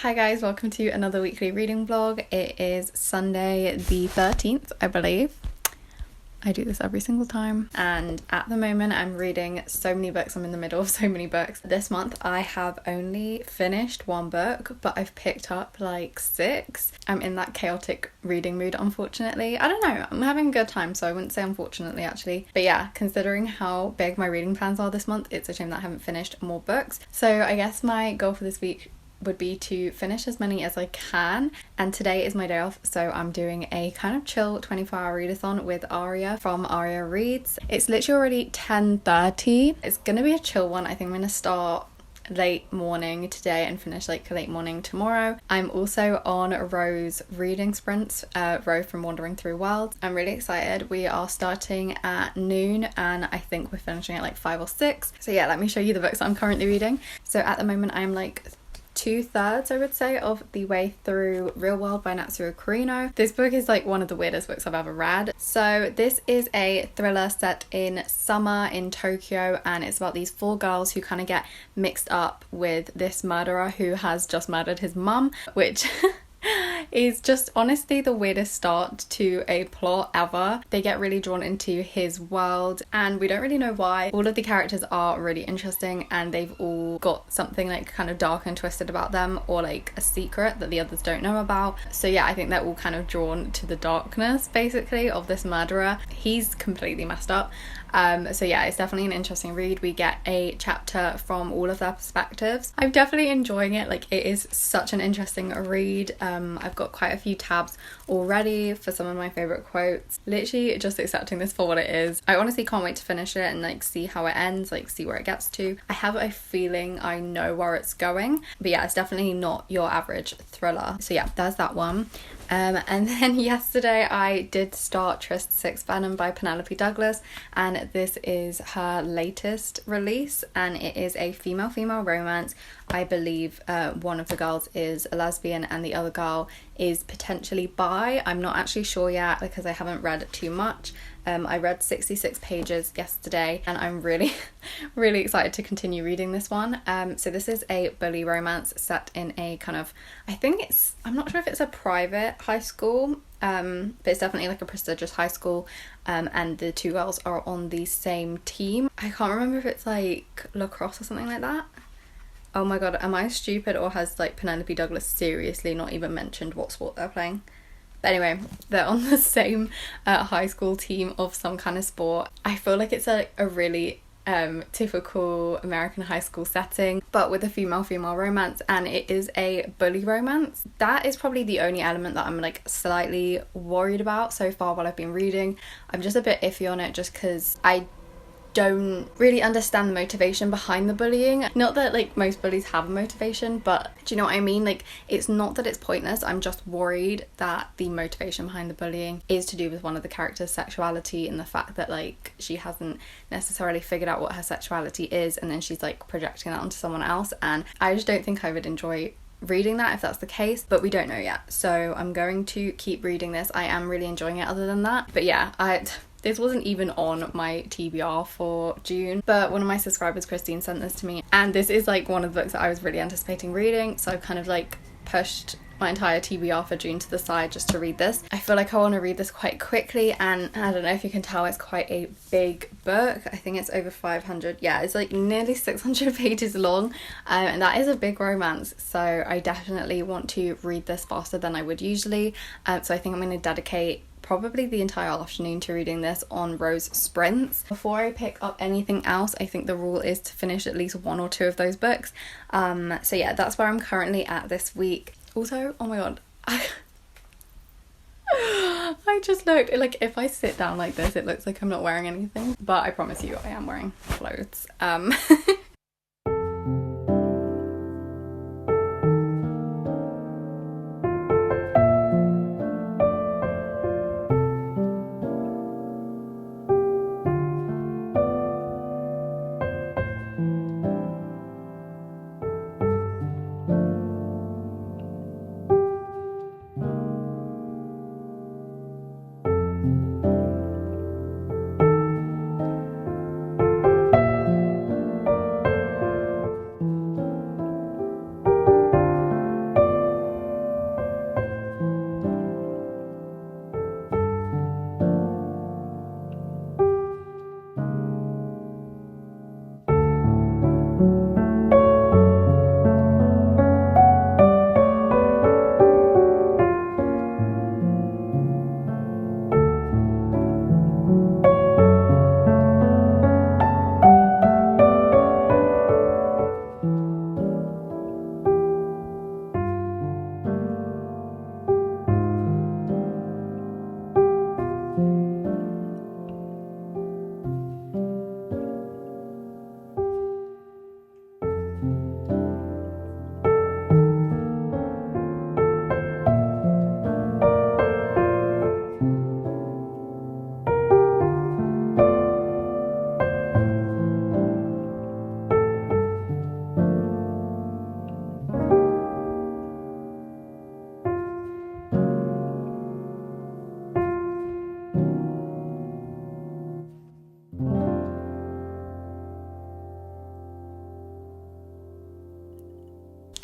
Hi guys, welcome to another weekly reading vlog. It is Sunday the 13th, I believe. I do this every single time. And at the moment I'm reading so many books. I'm in the middle of so many books. This month I have only finished one book, but I've picked up like 6. I'm in that chaotic reading mood, unfortunately. I don't know, I'm having a good time, so I wouldn't say unfortunately actually. But yeah, considering how big my reading plans are this month, it's a shame that I haven't finished more books. So I guess my goal for this week would be to finish as many as I can, and today is my day off, so I'm doing a kind of chill 24-hour readathon with Aria from Aria Reads. It's literally already 10:30. It's gonna be a chill one. I think I'm gonna start late morning today and finish like late morning tomorrow. I'm also on Ro's reading sprints, Ro from Wandering Through Worlds. I'm really excited. We are starting at noon and I think we're finishing at like 5 or 6. So yeah, let me show you the books that I'm currently reading. So at the moment I'm like 2/3, I would say, of the way through Real World by Carino. This book is like one of the weirdest books I've ever read. So this is a thriller set in summer in Tokyo, and it's about these 4 girls who kind of get mixed up with this murderer who has just murdered his mum, which is just honestly the weirdest start to a plot ever. They get really drawn into his world and we don't really know why. All of the characters are really interesting and they've all got something like kind of dark and twisted about them, or like a secret that the others don't know about. So yeah, I think they're all kind of drawn to the darkness basically of this murderer. He's completely messed up. So yeah, it's definitely an interesting read. We get a chapter from all of their perspectives. I'm definitely enjoying it. Like, it is such an interesting read. I've got quite a few tabs already for some of my favorite quotes. Literally just accepting this for what it is. I honestly can't wait to finish it and like see how it ends, like see where it gets to. I have a feeling I know where it's going, but yeah, it's definitely not your average thriller. So yeah, there's that one. And then yesterday I did start Tryst Six Venom by Penelope Douglas, and this is her latest release, and it is a female romance. I believe one of the girls is a lesbian and the other girl is potentially bi. I'm not actually sure yet because I haven't read too much. I read 66 pages yesterday and I'm really really excited to continue reading this one. So this is a bully romance set in a kind of, I'm not sure if it's a private high school, but it's definitely like a prestigious high school, and the 2 girls are on the same team. I can't remember if it's like lacrosse or something like that. Oh my god, am I stupid, or has like Penelope Douglas seriously not even mentioned what sport they're playing? But anyway, they're on the same high school team of some kind of sport. I feel like it's a really typical American high school setting, but with a female romance, and it is a bully romance. That is probably the only element that I'm like slightly worried about so far while I've been reading. I'm just a bit iffy on it just because I don't really understand the motivation behind the bullying. Not that like most bullies have a motivation, but do you know what I mean? Like, it's not that it's pointless, I'm just worried that the motivation behind the bullying is to do with one of the characters' sexuality, and the fact that like she hasn't necessarily figured out what her sexuality is and then she's like projecting that onto someone else, and I just don't think I would enjoy reading that if that's the case, but we don't know yet. So I'm going to keep reading this. I am really enjoying it other than that. But yeah, this wasn't even on my TBR for June, but one of my subscribers, Christine, sent this to me, and this is like one of the books that I was really anticipating reading, so I've kind of like pushed my entire TBR for June to the side just to read this. I feel like I want to read this quite quickly, and I don't know if you can tell, it's quite a big book. I think it's over 500, yeah, it's like nearly 600 pages long, and that is a big romance, so I definitely want to read this faster than I would usually. So I think I'm going to dedicate probably the entire afternoon to reading this on Ro's sprints. Before I pick up anything else, I think the rule is to finish at least 1 or 2 of those books. So yeah, that's where I'm currently at this week. Also, oh my god, I just looked, like if I sit down like this it looks like I'm not wearing anything, but I promise you I am wearing clothes.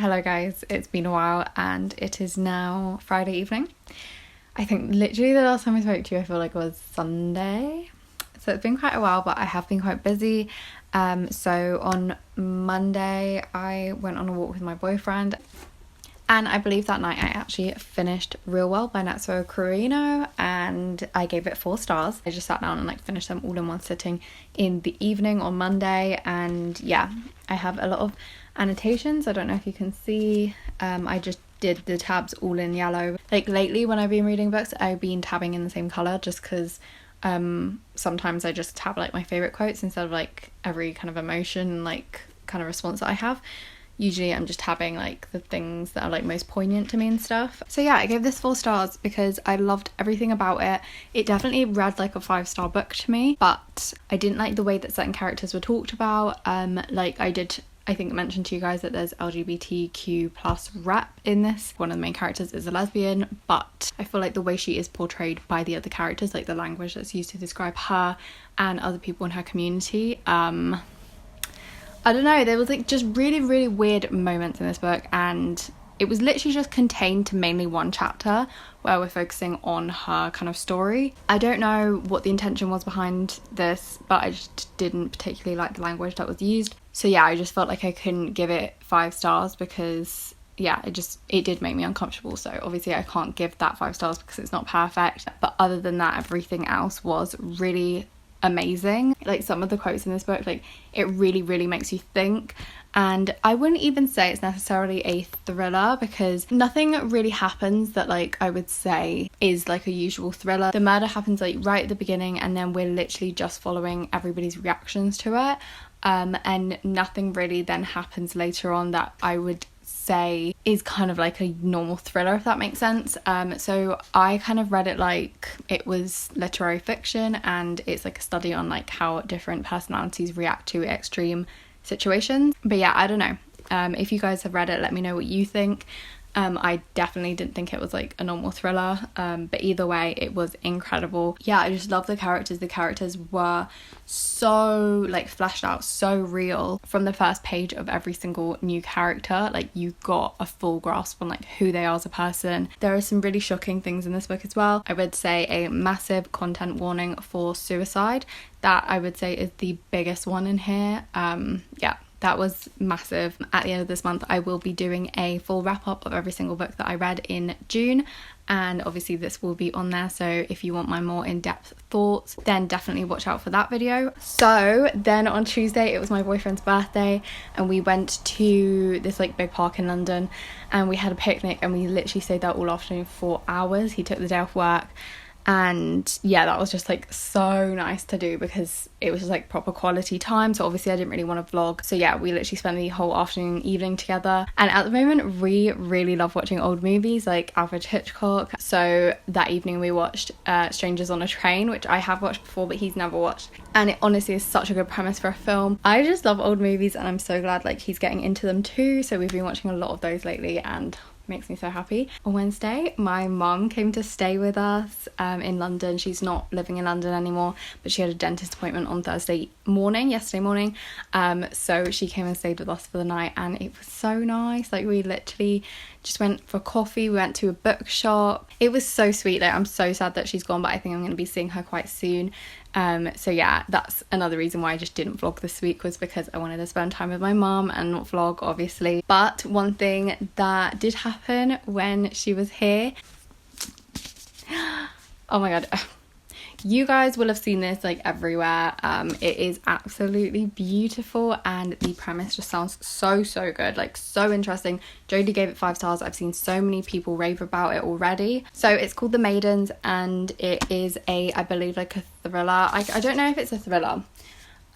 Hello guys, it's been a while and it is now Friday evening. I think literally the last time I spoke to you I feel like it was Sunday. So it's been quite a while, but I have been quite busy. So on Monday I went on a walk with my boyfriend, and I believe that night I actually finished Real Well by Natsuo Carino, and I gave it 4 stars. I just sat down and like finished them all in one sitting in the evening on Monday, and yeah, I have a lot of annotations. I don't know if you can see. I just did the tabs all in yellow. Like lately when I've been reading books, I've been tabbing in the same colour just because sometimes I just tab like my favourite quotes instead of like every kind of emotion, like kind of response that I have. Usually I'm just tabbing like the things that are like most poignant to me and stuff. So yeah, I gave this 4 stars because I loved everything about it. It definitely read like a 5-star book to me, but I didn't like the way that certain characters were talked about. Like I think mentioned to you guys that there's LGBTQ plus rep in this. One of the main characters is a lesbian, but I feel like the way she is portrayed by the other characters, like the language that's used to describe her and other people in her community, I don't know, there was like just really weird moments in this book, and it was literally just contained to mainly one chapter where we're focusing on her kind of story. I don't know what the intention was behind this, but I just didn't particularly like the language that was used. So yeah, I just felt like I couldn't give it 5 stars because yeah, it did make me uncomfortable. So obviously I can't give that 5 stars because it's not perfect. But other than that, everything else was really amazing. Like some of the quotes in this book, like it really makes you think. And I wouldn't even say it's necessarily a thriller because nothing really happens that like I would say is like a usual thriller. The murder happens like right at the beginning, and then we're literally just following everybody's reactions to it, and nothing really then happens later on that I would say is kind of like a normal thriller, if that makes sense. So I kind of read it like it was literary fiction, and it's like a study on like how different personalities react to extreme situations. But yeah, I don't know, if you guys have read it, let me know what you think. I definitely didn't think it was like a normal thriller, but either way it was incredible. Yeah, I just love the characters were so like fleshed out, so real. From the first page of every single new character, like you got a full grasp on like who they are as a person. There are some really shocking things in this book as well. I would say a massive content warning for suicide. That I would say is the biggest one in here. Yeah, that was massive. At the end of this month I will be doing a full wrap up of every single book that I read in June, and obviously this will be on there, so if you want my more in-depth thoughts then definitely watch out for that video. So then on Tuesday it was my boyfriend's birthday, and we went to this like big park in London and we had a picnic, and we literally stayed there all afternoon for hours. He took the day off work, and yeah, that was just like so nice to do because it was just like proper quality time. So obviously I didn't really want to vlog, so yeah, we literally spent the whole afternoon, evening together. And at the moment we really love watching old movies like Alfred Hitchcock. So that evening we watched Strangers on a Train, which I have watched before but he's never watched, and it honestly is such a good premise for a film. I just love old movies, and I'm so glad like he's getting into them too. So we've been watching a lot of those lately, and makes me so happy. On Wednesday my mum came to stay with us in London. She's not living in London anymore, but she had a dentist appointment on yesterday morning, so she came and stayed with us for the night, and it was so nice. Like we literally just went for coffee, we went to a bookshop. It was so sweet. Like I'm so sad that she's gone, but I think I'm going to be seeing her quite soon. So yeah, that's another reason why I just didn't vlog this week, was because I wanted to spend time with my mum and not vlog obviously. But one thing that did happen when she was here, oh my god, you guys will have seen this like everywhere. It is absolutely beautiful, and the premise just sounds so good, like so interesting. Jodie gave it 5 stars. I've seen so many people rave about it already. So it's called The Maidens, and it is I believe like a thriller. I don't know if it's a thriller.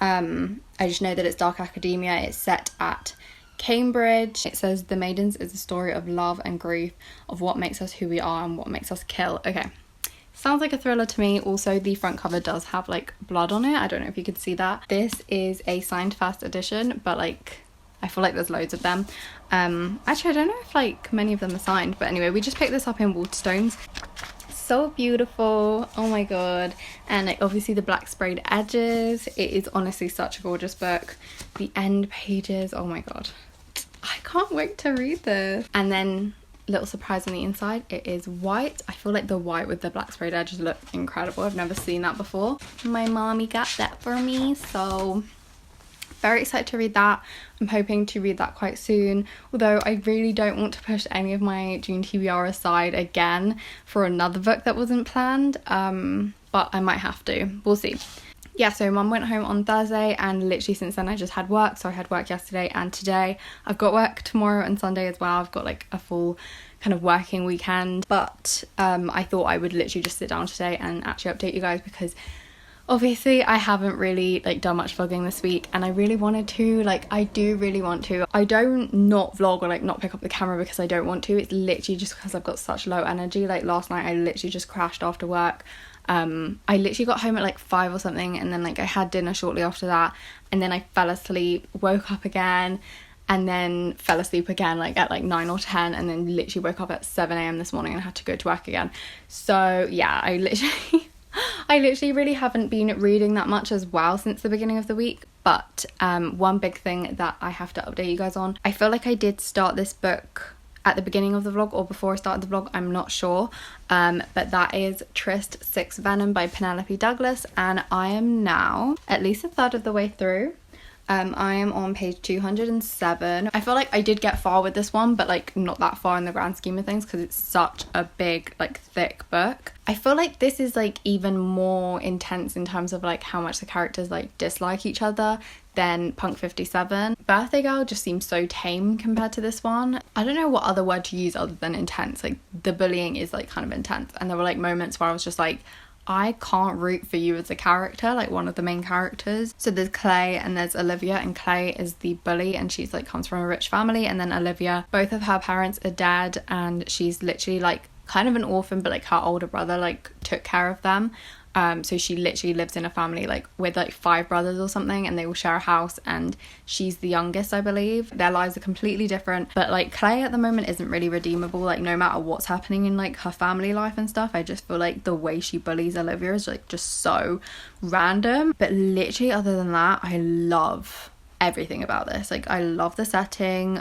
I just know that it's dark academia. It's set at Cambridge. It says The Maidens is a story of love and grief, of what makes us who we are and what makes us kill. Okay, sounds like a thriller to me. Also the front cover does have like blood on it. I don't know if you could see that. This is a signed first edition, but like I feel like there's loads of them. Actually I don't know if like many of them are signed, but anyway, we just picked this up in Waterstones. So beautiful, oh my god. And like obviously the black sprayed edges. It is honestly such a gorgeous book. The end pages, oh my god, I can't can't wait to read this. And then, little surprise on the inside, it is white. I feel like the white with the black sprayed edges look incredible. I've never seen that before. My mommy got that for me, so very excited to read that. I'm hoping to read that quite soon, although I really don't want to push any of my June TBR aside again for another book that wasn't planned, but I might have to. We'll see. Yeah, so mum went home on Thursday, and literally since then I just had work. So I had work yesterday and today. I've got work tomorrow and Sunday as well. I've got like a full kind of working weekend, but I thought I would literally just sit down today and actually update you guys, because obviously I haven't really like done much vlogging this week, and I really wanted to, like I do really want to. I don't not vlog or like not pick up the camera because I don't want to. It's literally just because I've got such low energy. Like last night I literally just crashed after work. I literally got home at like 5 or something, and then like I had dinner shortly after that, and then I fell asleep, woke up again, and then fell asleep again like at like 9 or 10, and then literally woke up at 7 a.m. this morning and had to go to work again. So yeah, I literally really haven't been reading that much as well since the beginning of the week. But one big thing that I have to update you guys on, I feel like I did start this book at the beginning of the vlog or before I started the vlog, I'm not sure, but that is Tryst Six Venom by Penelope Douglas, and I am now at least a third of the way through. I am on page 207. I feel like I did get far with this one, but like not that far in the grand scheme of things because it's such a big like thick book. I feel like this is like even more intense in terms of like how much the characters like dislike each other than Punk 57. Birthday Girl just seems so tame compared to this one. I don't know what other word to use other than intense. Like the bullying is like kind of intense, and there were like moments where I was just like, I can't root for you as a character, like one of the main characters. So there's Clay and there's Olivia, and Clay is the bully and she's like comes from a rich family, and then Olivia, both of her parents are dead and she's literally like kind of an orphan, but like her older brother like took care of them. So she literally lives in a family like with like 5 brothers or something, and they all share a house, and she's the youngest, I believe. Their lives are completely different, but like Clay at the moment isn't really redeemable, like no matter what's happening in like her family life and stuff. I just feel like the way she bullies Olivia is like just so random. But literally other than that, I love everything about this. Like I love the setting.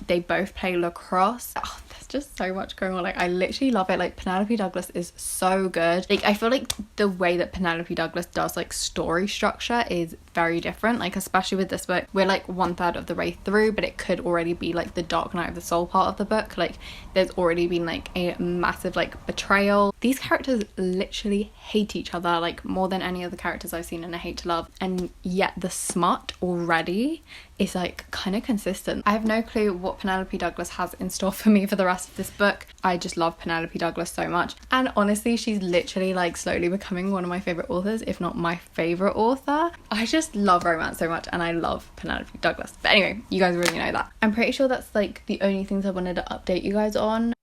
They both play lacrosse. Oh, there's just so much going on. Like I literally love it. Like Penelope Douglas is so good. Like I feel like the way that Penelope Douglas does like story structure is very different, like especially with this book. We're like 1/3 of the way through, but it could already be like the dark night of the soul part of the book. Like there's already been like a massive like betrayal. These characters literally hate each other like more than any other characters I've seen in A Hate to Love, and yet the smut already is like kind of consistent. I have no clue what Penelope Douglas has in store for me for the rest of this book. I just love Penelope Douglas so much, and honestly she's literally like slowly becoming one of my favorite authors, if not my favorite author. I just love romance so much, and I love Penelope Douglas. But anyway, you guys already know that. I'm pretty sure that's like the only things I wanted to update you guys on.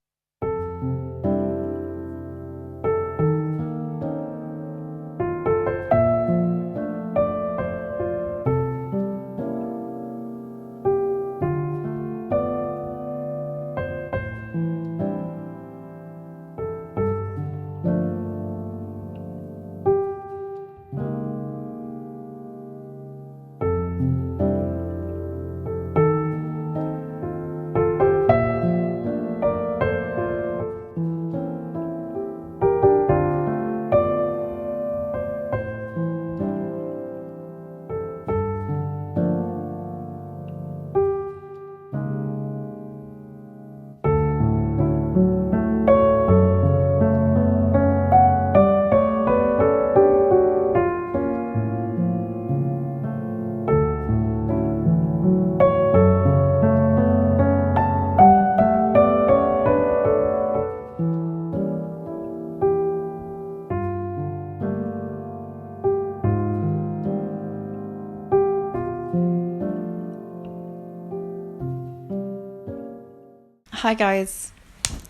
Hi guys,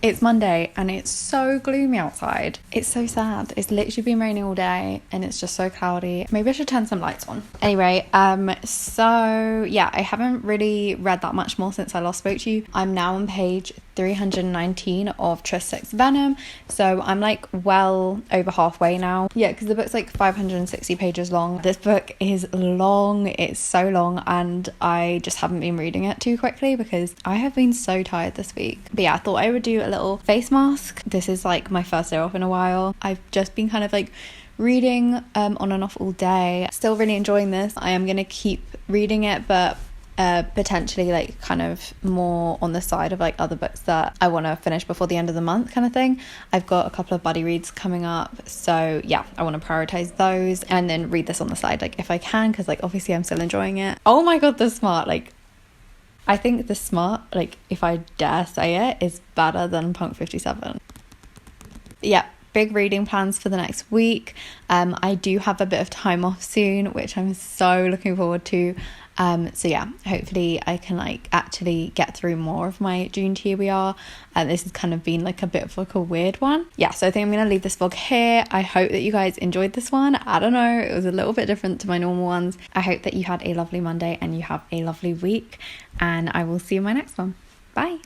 it's Monday and it's so gloomy outside. It's so sad. It's literally been raining all day and it's just so cloudy. Maybe I should turn some lights on. Anyway, so yeah, I haven't really read that much more since I last spoke to you. I'm now on page 319 of Tryst Six Venom, so I'm like well over halfway now. Yeah, because the book's like 560 pages long. This book is long, it's so long, and I just haven't been reading it too quickly because I have been so tired this week. But yeah, I thought I would do a little face mask. This is like my first day off in a while. I've just been kind of like reading on and off all day. Still really enjoying this. I am gonna keep reading it, but potentially like kind of more on the side of like other books that I want to finish before the end of the month kind of thing. I've got a couple of buddy reads coming up, so yeah, I want to prioritize those and then read this on the side like if I can, because like obviously I'm still enjoying it. Oh my god, The Smart, like I think The Smart, like if I dare say it, is better than Punk 57. Yeah, big reading plans for the next week. I do have a bit of time off soon, which I'm so looking forward to. So yeah, hopefully I can like actually get through more of my June TBR. This has kind of been like a bit of like a weird one. Yeah, so I think I'm gonna leave this vlog here. I hope that you guys enjoyed this one. I don't know, it was a little bit different to my normal ones. I hope that you had a lovely Monday and you have a lovely week, and I will see you in my next one. Bye.